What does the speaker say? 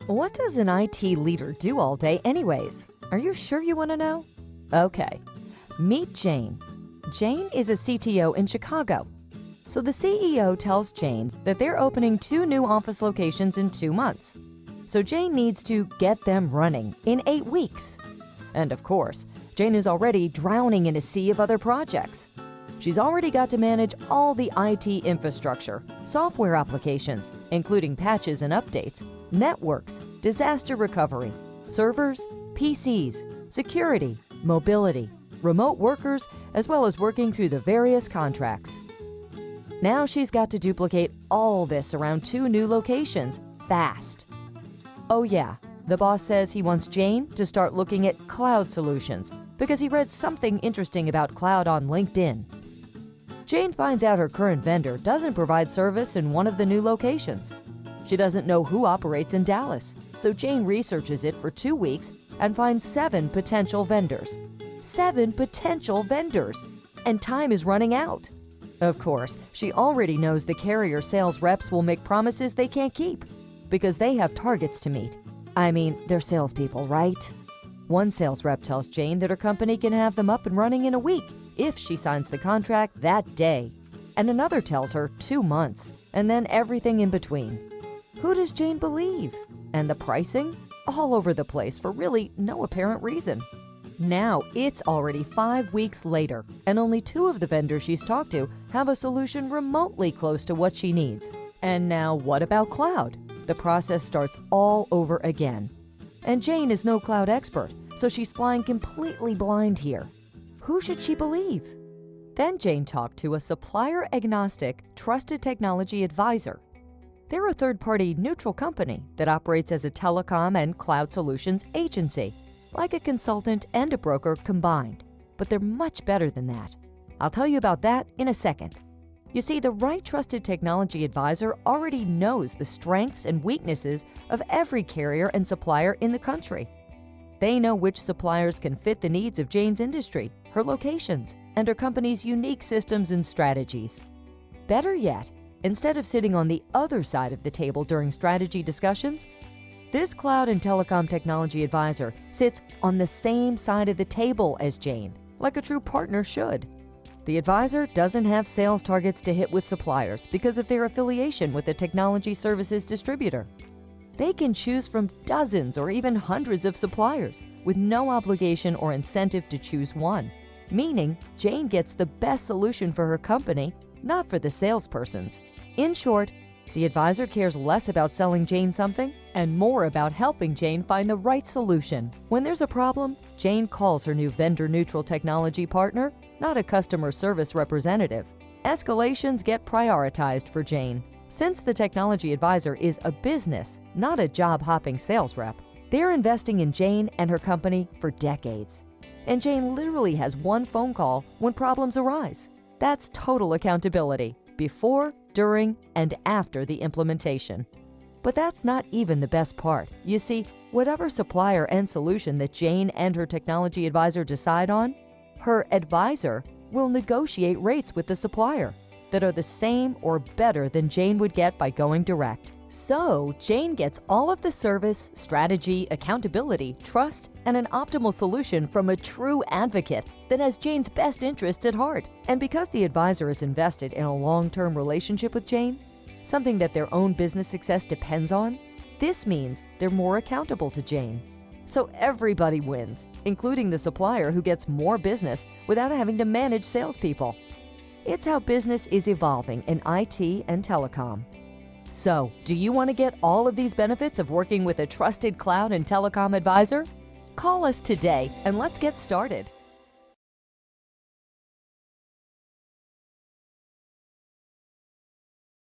What does an IT leader do all day anyways? Are you sure you want to know? Okay. Meet Jane. Jane is a CTO in Chicago. So the CEO tells Jane that they're opening 2 new office locations in 2 months. So Jane needs to get them running in 8 weeks. And of course, Jane is already drowning in a sea of other projects. She's already got to manage all the IT infrastructure, software applications, including patches and updates, networks, disaster recovery, servers, PCs, security, mobility, remote workers, as well as working through the various contracts. Now she's got to duplicate all this around 2 new locations fast. Oh yeah, the boss says he wants Jane to start looking at cloud solutions because he read something interesting about cloud on LinkedIn. Jane finds out her current vendor doesn't provide service in one of the new locations. She doesn't know who operates in Dallas, so Jane researches it for 2 weeks and finds 7 potential vendors. 7 potential vendors! And time is running out. Of course, she already knows the carrier sales reps will make promises they can't keep because they have targets to meet. I mean, they're salespeople, right? One sales rep tells Jane that her company can have them up and running in a week if she signs the contract that day. And another tells her 2 months, and then everything in between. Who does Jane believe? And the pricing? All over the place for really no apparent reason. Now it's already 5 weeks later, and only 2 of the vendors she's talked to have a solution remotely close to what she needs. And now what about cloud? The process starts all over again. And Jane is no cloud expert, so she's flying completely blind here. Who should she believe? Then Jane talked to a supplier-agnostic, trusted technology advisor. They're a third-party neutral company that operates as a telecom and cloud solutions agency, like a consultant and a broker combined. But they're much better than that. I'll tell you about that in a second. You see, the right trusted technology advisor already knows the strengths and weaknesses of every carrier and supplier in the country. They know which suppliers can fit the needs of Jane's industry, her locations, and her company's unique systems and strategies. Better yet, instead of sitting on the other side of the table during strategy discussions, this cloud and telecom technology advisor sits on the same side of the table as Jane, like a true partner should. The advisor doesn't have sales targets to hit with suppliers because of their affiliation with a technology services distributor. They can choose from dozens or even hundreds of suppliers with no obligation or incentive to choose one, meaning Jane gets the best solution for her company, not for the salespersons. In short, the advisor cares less about selling Jane something and more about helping Jane find the right solution. When there's a problem, Jane calls her new vendor-neutral technology partner, not a customer service representative. Escalations get prioritized for Jane. Since the technology advisor is a business, not a job-hopping sales rep, they're investing in Jane and her company for decades. And Jane literally has one phone call when problems arise. That's total accountability, before, during, and after the implementation. But that's not even the best part. You see, whatever supplier and solution that Jane and her technology advisor decide on, her advisor will negotiate rates with the supplier that are the same or better than Jane would get by going direct. So, Jane gets all of the service, strategy, accountability, trust, and an optimal solution from a true advocate that has Jane's best interests at heart. And because the advisor is invested in a long-term relationship with Jane, something that their own business success depends on, this means they're more accountable to Jane. So everybody wins, including the supplier who gets more business without having to manage salespeople. It's how business is evolving in IT and telecom. So, do you want to get all of these benefits of working with a trusted cloud and telecom advisor? Call us today and let's get started.